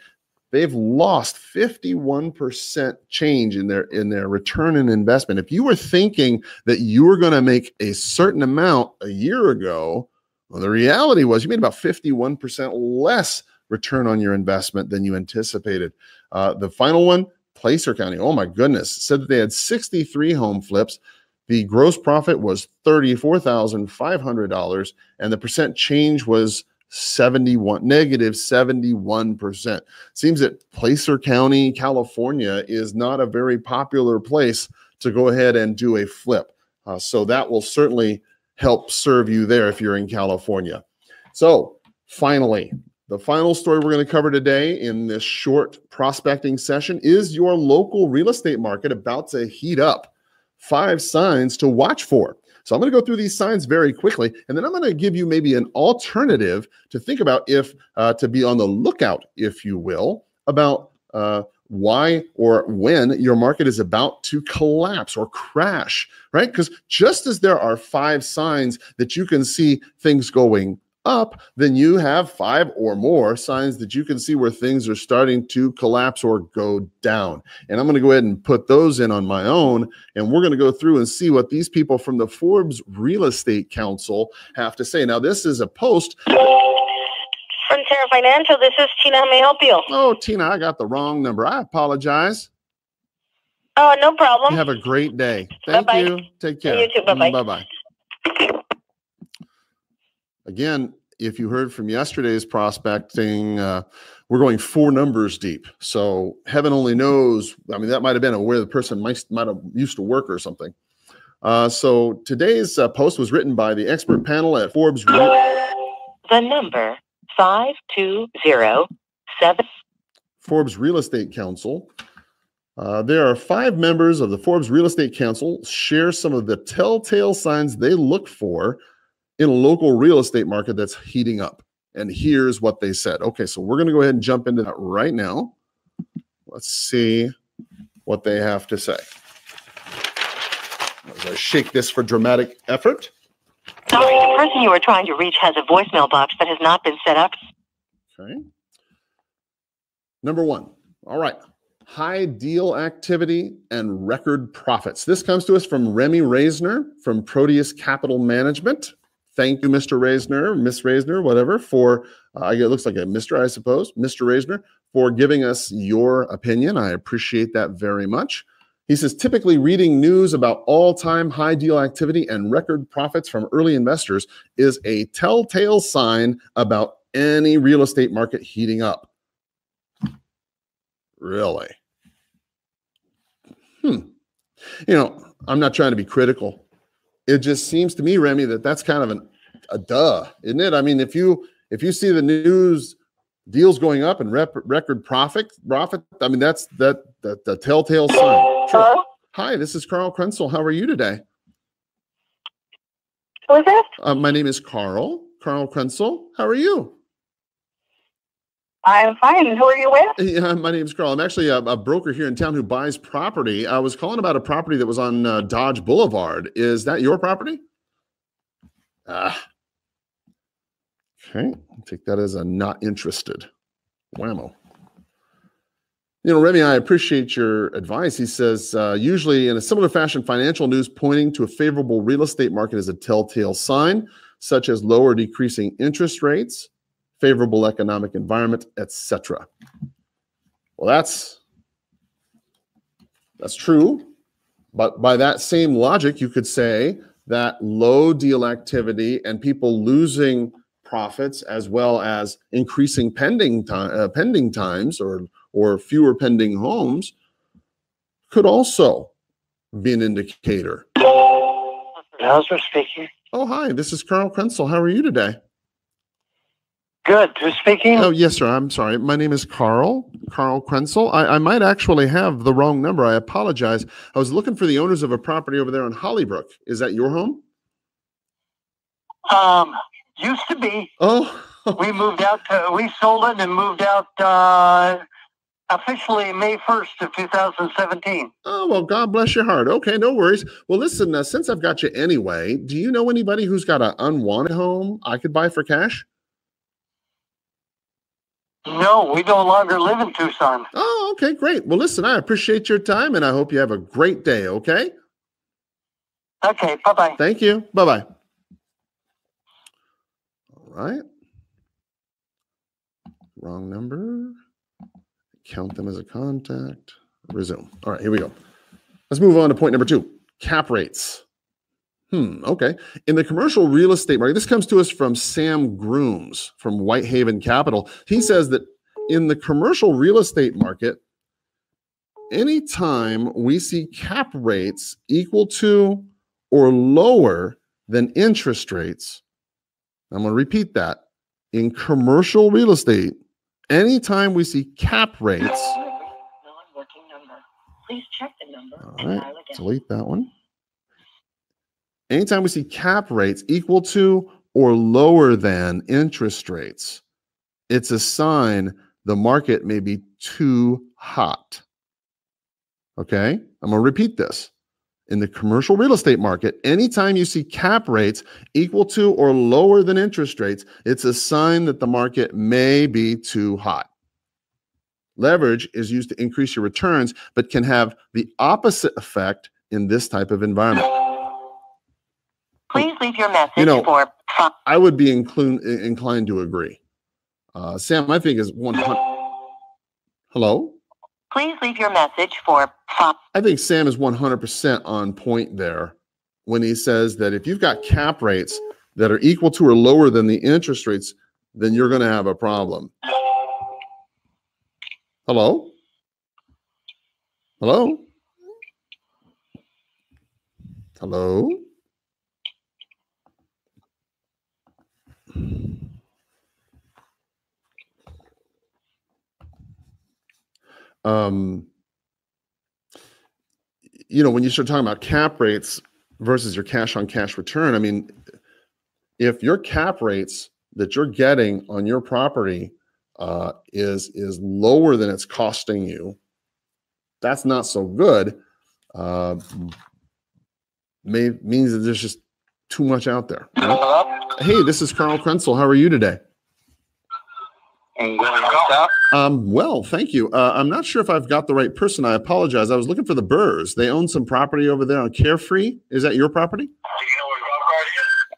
[SPEAKER 1] They've lost 51% change in their return on investment. If you were thinking that you were going to make a certain amount a year ago, well, the reality was you made about 51% less return on your investment than you anticipated. The final one, Placer County, oh my goodness, said that they had 63 home flips. The gross profit was $34,500, and the percent change was negative 71%. Seems that Placer County, California is not a very popular place to go ahead and do a flip. So that will certainly help serve you there if you're in California. So finally, the final story we're going to cover today in this short prospecting session is your local real estate market about to heat up. 5 signs to watch for. So I'm going to go through these signs very quickly, and then I'm going to give you maybe an alternative to think about if to be on the lookout, if you will, about why or when your market is about to collapse or crash, right? Because just as there are 5 signs that you can see things going up, then you have 5 or more signs that you can see where things are starting to collapse or go down. And I'm going to go ahead and put those in on my own, and we're going to go through and see what these people from the Forbes Real Estate Council have to say. Now, this is a post.
[SPEAKER 4] Frontier Financial, this is Tina. How may I help you?
[SPEAKER 1] Oh, Tina, I got the wrong number. I apologize.
[SPEAKER 4] Oh, no problem.
[SPEAKER 1] You have a great day. Thank
[SPEAKER 4] Bye-bye.
[SPEAKER 1] you. Take care.
[SPEAKER 4] You too. Bye-bye.
[SPEAKER 1] Bye-bye. Again, if you heard from yesterday's prospecting, we're going 4 numbers deep. So heaven only knows. I mean, that might have been where the person might have used to work or something. So today's post was written by the expert panel at Forbes.
[SPEAKER 5] The number 5207.
[SPEAKER 1] Forbes Real Estate Council. There are 5 members of the Forbes Real Estate Council share some of the telltale signs they look for in a local real estate market that's heating up. And here's what they said. Okay, so we're going to go ahead and jump into that right now. Let's see what they have to say. As I shake this for dramatic effort.
[SPEAKER 5] Sorry, the person you are trying to reach has a voicemail box that has not been set up.
[SPEAKER 1] Okay. Number 1. All right. High deal activity and record profits. This comes to us from Remy Reisner from Proteus Capital Management. Thank you, Mr. Reisner, Miss Reisner, whatever, for, it looks like a Mr., I suppose, Mr. Reisner, for giving us your opinion. I appreciate that very much. He says, typically reading news about all-time high deal activity and record profits from early investors is a telltale sign about any real estate market heating up. Really? You know, I'm not trying to be critical. It just seems to me, Remy, that that's kind of a duh, isn't it? I mean, if you see the news deals going up and record profit, I mean, that's the telltale sign. Sure. Hi, this is Karl Krenzel. How are you today?
[SPEAKER 3] Who is this?
[SPEAKER 1] My name is Karl Krenzel. How are you?
[SPEAKER 3] I'm fine. Who are you with?
[SPEAKER 1] Yeah, my name is Karl. I'm actually a broker here in town who buys property. I was calling about a property that was on Dodge Boulevard. Is that your property? Okay. I'll take that as a not interested. Whammo. You know, Remy, I appreciate your advice. He says, usually in a similar fashion, financial news pointing to a favorable real estate market is a telltale sign, such as low or decreasing interest rates, favorable economic environment, etc. Well, that's true. But by that same logic, you could say that low deal activity and people losing profits, as well as increasing pending times or fewer pending homes, could also be an indicator.
[SPEAKER 2] Hauser speaking.
[SPEAKER 1] Oh, hi. This is Karl Krenzel. How are you today?
[SPEAKER 2] Good. Who's speaking?
[SPEAKER 1] Oh, yes, sir. I'm sorry. My name is Karl Krenzel. I might actually have the wrong number. I apologize. I was looking for the owners of a property over there on Hollybrook. Is that your home?
[SPEAKER 2] Used to be.
[SPEAKER 1] Oh,
[SPEAKER 6] We moved out. We sold it and moved out officially May 1st of 2017.
[SPEAKER 1] Oh, well, God bless your heart. Okay, no worries. Well, listen, since I've got you anyway, do you know anybody who's got an unwanted home I could buy for cash?
[SPEAKER 6] No, we no longer live in Tucson.
[SPEAKER 1] Oh, okay, great. Well, listen, I appreciate your time, and I hope you have a great day, okay?
[SPEAKER 6] Okay, bye-bye.
[SPEAKER 1] Thank you. Bye-bye. All right. Wrong number. Count them as a contact. Resume. All right, here we go. Let's move on to point number 2, cap rates. Okay. In the commercial real estate market, this comes to us from Sam Grooms from Whitehaven Capital. He says that in the commercial real estate market, anytime we see cap rates equal to or lower than interest rates, I'm going to repeat that. In commercial real estate, anytime we see cap rates,
[SPEAKER 5] Please check the number.
[SPEAKER 1] all right, delete that one. Anytime we see cap rates equal to or lower than interest rates, it's a sign the market may be too hot. Okay, I'm going to repeat this. In the commercial real estate market, anytime you see cap rates equal to or lower than interest rates, it's a sign that the market may be too hot. Leverage is used to increase your returns, but can have the opposite effect in this type of environment.
[SPEAKER 5] Please leave your message for...
[SPEAKER 1] I would be inclined to agree. Sam, I think is 100. Hello?
[SPEAKER 5] Please leave your message for...
[SPEAKER 1] I think Sam is 100% on point there when he says that if you've got cap rates that are equal to or lower than the interest rates, then you're going to have a problem. Hello? Hello? Hello? When you start talking about cap rates versus your cash on cash return, I mean, if your cap rates that you're getting on your property is lower than it's costing you, that's not so good. Means that there's just too much out there. Right? Hey, this is Karl Krenzel. How are you today? Well, thank you. I'm not sure if I've got the right person. I apologize. I was looking for the Burrs. They own some property over there on Carefree. Is that your property?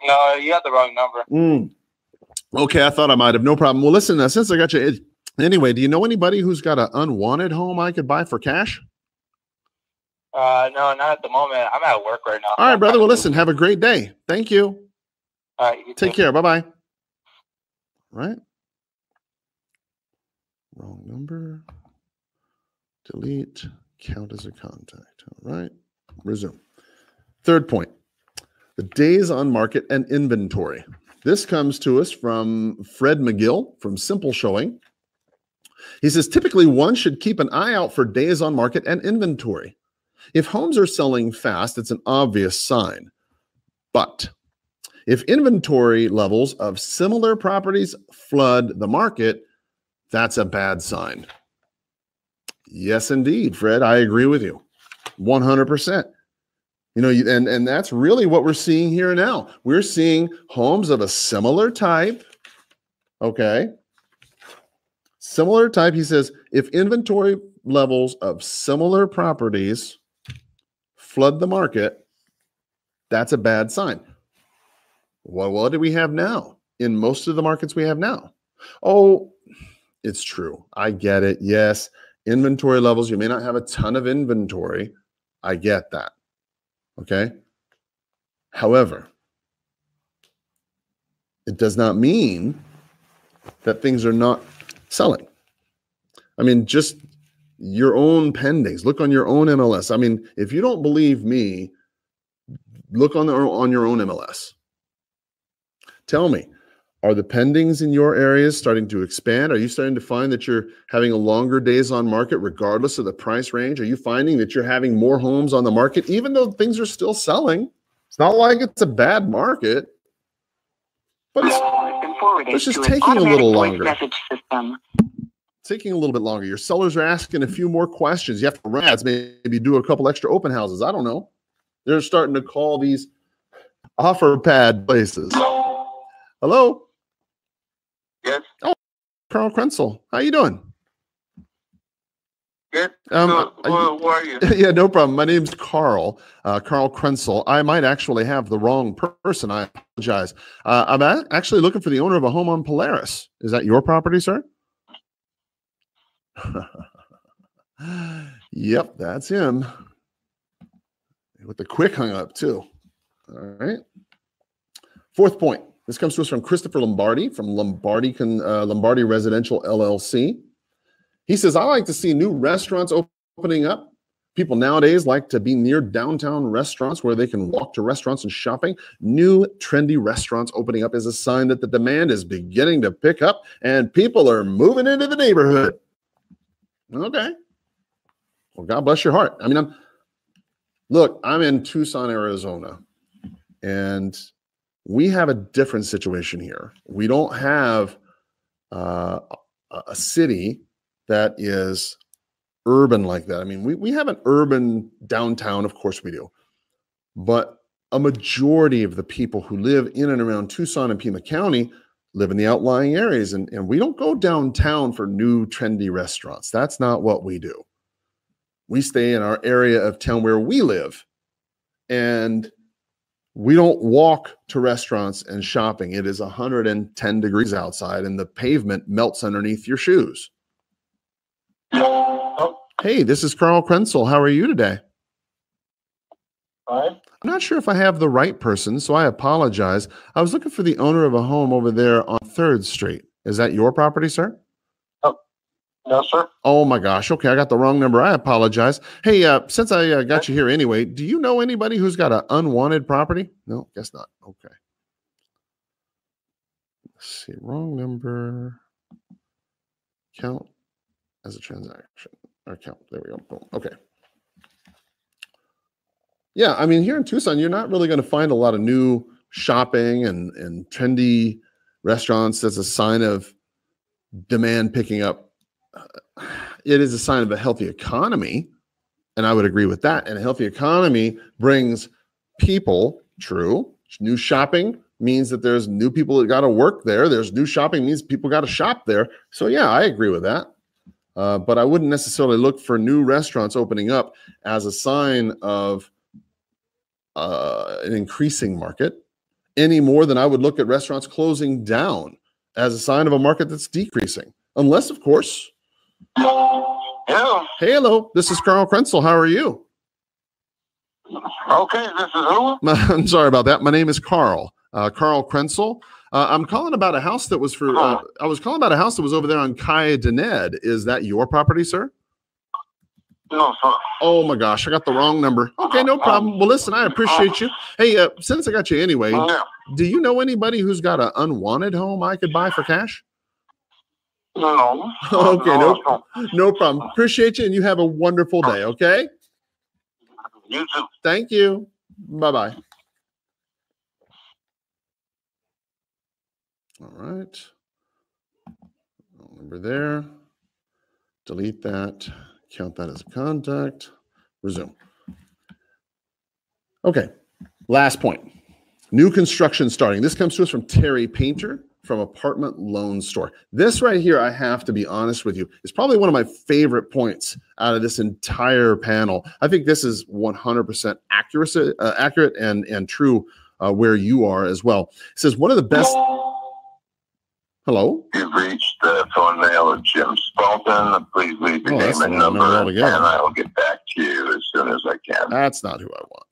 [SPEAKER 7] No, you got the wrong number.
[SPEAKER 1] Okay, I thought I might have. No problem. Well, listen, since I got you, anyway, do you know anybody who's got an unwanted home I could buy for cash?
[SPEAKER 7] No, not at the moment. I'm at work right now.
[SPEAKER 1] All right, brother. Well, listen, have a great day. Thank you.
[SPEAKER 7] All right, you
[SPEAKER 1] Take care. Bye-bye. Right. Wrong number. Delete. Count as a contact. All right. Resume. Third point. The days on market and inventory. This comes to us from Fred McGill from Simple Showing. He says, typically one should keep an eye out for days on market and inventory. If homes are selling fast, it's an obvious sign. But if inventory levels of similar properties flood the market, that's a bad sign. Yes, indeed, Fred. I agree with you 100%. And that's really what we're seeing here now. We're seeing homes of a similar type. Okay. Similar type. He says, if inventory levels of similar properties flood the market, that's a bad sign. Well, what do we have now in most of the markets we have now? Oh, it's true. I get it. Yes. Inventory levels. You may not have a ton of inventory. I get that. Okay. However, it does not mean that things are not selling. I mean, just your own pendings. Look on your own MLS. I mean, if you don't believe me, look on your own MLS. Tell me, are the pendings in your areas starting to expand? Are you starting to find that you're having a longer days on market regardless of the price range? Are you finding that you're having more homes on the market even though things are still selling? It's not like it's a bad market, but
[SPEAKER 5] forwarded
[SPEAKER 1] It's just
[SPEAKER 5] to an
[SPEAKER 1] taking a
[SPEAKER 5] automatic
[SPEAKER 1] little
[SPEAKER 5] voice
[SPEAKER 1] longer.
[SPEAKER 5] message system.
[SPEAKER 1] Taking a little bit longer. Your sellers are asking a few more questions. You have to run ads, maybe do a couple extra open houses. I don't know. They're starting to call these offer pad places. Hello?
[SPEAKER 6] Yes.
[SPEAKER 1] Oh, Karl Krenzel. How you doing?
[SPEAKER 6] Good. Who are you?
[SPEAKER 1] Yeah, no problem. My name's Karl, Karl Krenzel. I might actually have the wrong person. I apologize. I'm actually looking for the owner of a home on Polaris. Is that your property, sir? Yep, that's him. With the quick hung up, too. All right. Fourth point. This comes to us from Christopher Lombardi from Lombardi Residential LLC. He says, I like to see new restaurants opening up. People nowadays like to be near downtown restaurants where they can walk to restaurants and shopping. New trendy restaurants opening up is a sign that the demand is beginning to pick up and people are moving into the neighborhood. Okay. Well, God bless your heart. I mean, I'm in Tucson, Arizona, and we have a different situation here. We don't have a city that is urban like that. I mean, we have an urban downtown, of course we do, but a majority of the people who live in and around Tucson and Pima County live in the outlying areas, and we don't go downtown for new trendy restaurants. That's not what we do. We stay in our area of town where we live, and we don't walk to restaurants and shopping. It is 110 degrees outside, and the pavement melts underneath your shoes. Hey, this is Karl Krenzel. How are you today?
[SPEAKER 6] Fine.
[SPEAKER 1] I'm not sure if I have the right person, so I apologize. I was looking for the owner of a home over there on 3rd Street. Is that your property, sir?
[SPEAKER 6] No, sir.
[SPEAKER 1] Oh my gosh. Okay, I got the wrong number. I apologize. Hey, since I got you here anyway, do you know anybody who's got an unwanted property? No, guess not. Okay. Let's see. Wrong number. Count as a transaction. Or count. There we go. Boom. Okay. Yeah, I mean, here in Tucson, you're not really going to find a lot of new shopping and trendy restaurants. That's a sign of demand picking up. It is a sign of a healthy economy, and I would agree with that. And a healthy economy brings people, true. New shopping means that there's new people that got to work there. There's new shopping means people got to shop there. So yeah, I agree with that. But I wouldn't necessarily look for new restaurants opening up as a sign of an increasing market any more than I would look at restaurants closing down as a sign of a market that's decreasing. Unless, of course.
[SPEAKER 6] Yeah.
[SPEAKER 1] Hey, hello. This is Karl Krenzel. How are you?
[SPEAKER 6] Okay, this is who?
[SPEAKER 1] I'm sorry about that. My name is Karl. Karl Krenzel. I'm calling about a house that was for. I was calling about a house that was over there on Kai Dened. Is that your property, sir?
[SPEAKER 6] No, sir.
[SPEAKER 1] Oh my gosh, I got the wrong number. Okay, no problem. Well, listen, I appreciate you. Hey, since I got you anyway, do you know anybody who's got an unwanted home I could buy for cash?
[SPEAKER 6] No.
[SPEAKER 1] Okay, no problem. Appreciate you, and you have a wonderful day, okay?
[SPEAKER 6] You too.
[SPEAKER 1] Thank you. Bye-bye. All right. Number there. Delete that. Count that as a contact. Resume. Okay. Last point. New construction starting. This comes to us from Terry Painter from Apartment Loan Store. This right here, I have to be honest with you, is probably one of my favorite points out of this entire panel. I think this is 100% accurate and true where you are as well. It says one of the best. Hello?
[SPEAKER 8] You've reached the phone mail of Jim Spalton. Please leave your name and number, and I will get back to you as soon as I can.
[SPEAKER 1] That's not who I want.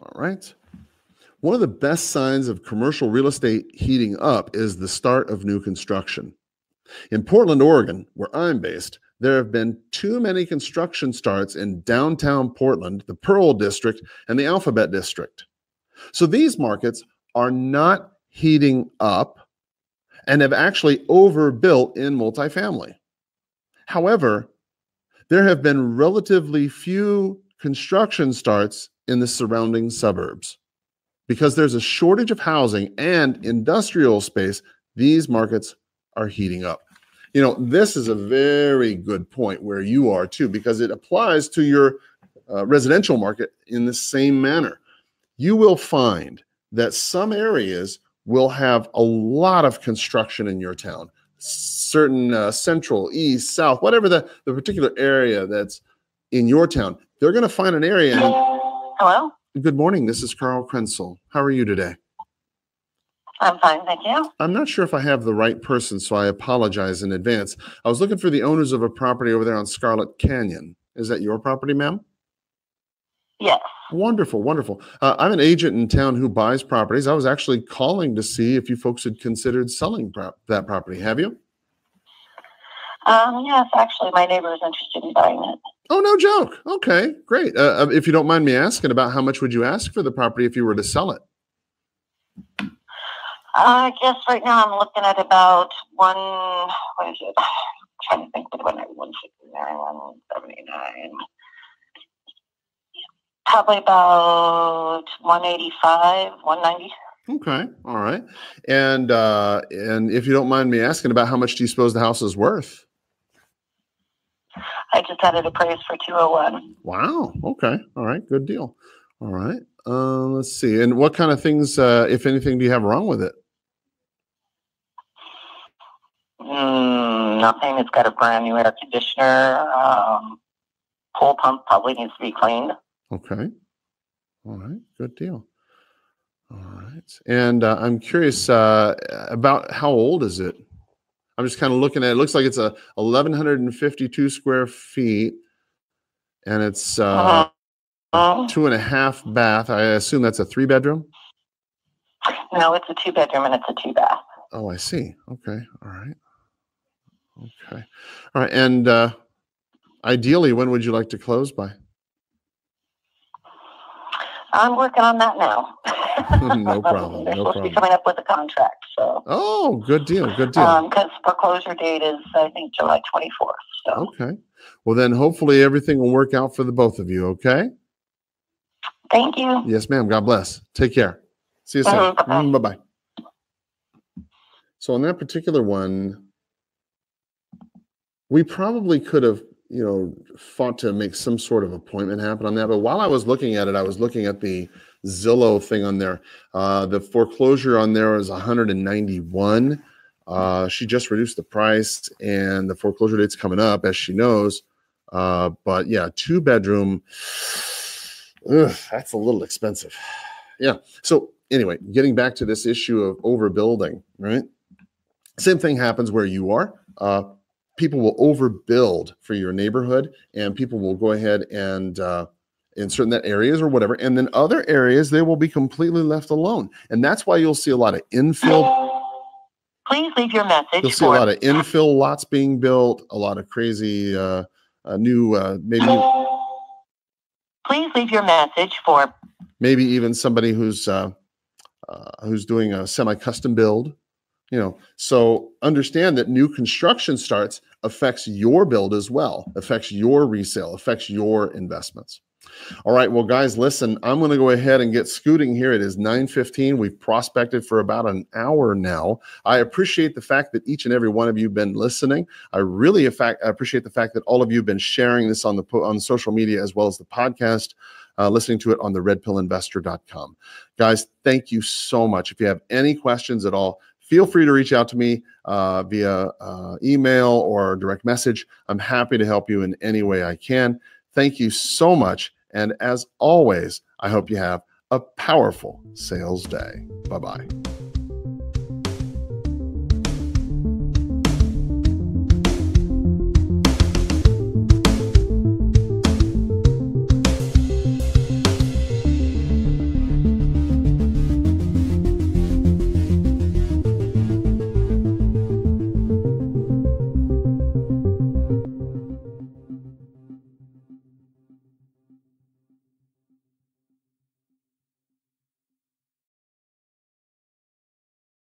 [SPEAKER 1] All right. One of the best signs of commercial real estate heating up is the start of new construction. In Portland, Oregon, where I'm based, there have been too many construction starts in downtown Portland, the Pearl District, and the Alphabet District. So these markets are not heating up and have actually overbuilt in multifamily. However, there have been relatively few construction starts in the surrounding suburbs. Because there's a shortage of housing and industrial space, these markets are heating up. You know, this is a very good point where you are too, because it applies to your residential market in the same manner. You will find that some areas will have a lot of construction in your town. Certain central, east, south, whatever the particular area that's in your town, they're going to find an area.
[SPEAKER 3] Hello?
[SPEAKER 1] Good morning. This is Karl Krenzel. How are you today?
[SPEAKER 3] I'm fine, thank you.
[SPEAKER 1] I'm not sure if I have the right person, so I apologize in advance. I was looking for the owners of a property over there on Scarlet Canyon. Is that your property, ma'am?
[SPEAKER 3] Yes.
[SPEAKER 1] Wonderful, wonderful. I'm an agent in town who buys properties. I was actually calling to see if you folks had considered selling that property. Have you?
[SPEAKER 3] Yes, actually, my neighbor is interested in buying it.
[SPEAKER 1] Oh, no joke. Okay, great. If you don't mind me asking, about how much would you ask for the property if you were to sell it?
[SPEAKER 3] I guess right now I'm looking at about I'm trying to think, 169, 179. Probably about 185, 190.
[SPEAKER 1] Okay, all right. And if you don't mind me asking, about how much do you suppose the house is worth?
[SPEAKER 3] I just had it appraised for 201.
[SPEAKER 1] Wow. Okay. All right. Good deal. All right. Let's see. And what kind of things, if anything, do you have wrong with it?
[SPEAKER 3] Nothing. It's got a brand new air conditioner. Pool pump probably needs to be cleaned.
[SPEAKER 1] Okay. All right. Good deal. All right. And I'm curious about how old is it? I'm just kind of looking at it. It looks like it's a 1,152 square feet, and it's 2.5 bath. I assume that's a 3-bedroom?
[SPEAKER 3] No, it's a 2-bedroom and it's a 2-bath.
[SPEAKER 1] Oh, I see. Okay. All right. Okay. All right. And ideally, when would you like to close by?
[SPEAKER 3] I'm working on that now.
[SPEAKER 1] No problem.
[SPEAKER 3] They're
[SPEAKER 1] No
[SPEAKER 3] supposed to be
[SPEAKER 1] problem.
[SPEAKER 3] coming up with a contract. So.
[SPEAKER 1] Oh, good deal. Good deal.
[SPEAKER 3] Because foreclosure date is, I think, July 24th. So.
[SPEAKER 1] Okay. Well, then hopefully everything will work out for the both of you. Okay.
[SPEAKER 3] Thank you.
[SPEAKER 1] Yes, ma'am. God bless. Take care. See you soon. Bye-bye. So on that particular one, we probably could have, fought to make some sort of appointment happen on that. But while I was looking at it, I was looking at the Zillow thing on there. The foreclosure on there is 191. She just reduced the price, and the foreclosure date's coming up, as she knows. But yeah, 2-bedroom, that's a little expensive. Yeah. So anyway, getting back to this issue of overbuilding, right? Same thing happens where you are. People will overbuild for your neighborhood, and people will go ahead and in certain areas or whatever, and then other areas they will be completely left alone, and that's why you'll see a lot of infill.
[SPEAKER 5] Please leave your message.
[SPEAKER 1] You'll see a lot of infill lots being built, a lot of crazy new maybe.
[SPEAKER 5] Please leave your message for
[SPEAKER 1] maybe even somebody who's doing a semi-custom build. So understand that new construction starts affects your build as well, affects your resale, affects your investments. All right, well, guys, listen, I'm going to go ahead and get scooting here. It is 9:15. We've prospected for about an hour now. I appreciate the fact that each and every one of you have been listening. I really, appreciate the fact that all of you have been sharing this on social media as well as the podcast, listening to it on the redpillinvestor.com. Guys, thank you so much. If you have any questions at all, feel free to reach out to me via email or direct message. I'm happy to help you in any way I can. Thank you so much. And as always, I hope you have a powerful sales day. Bye-bye.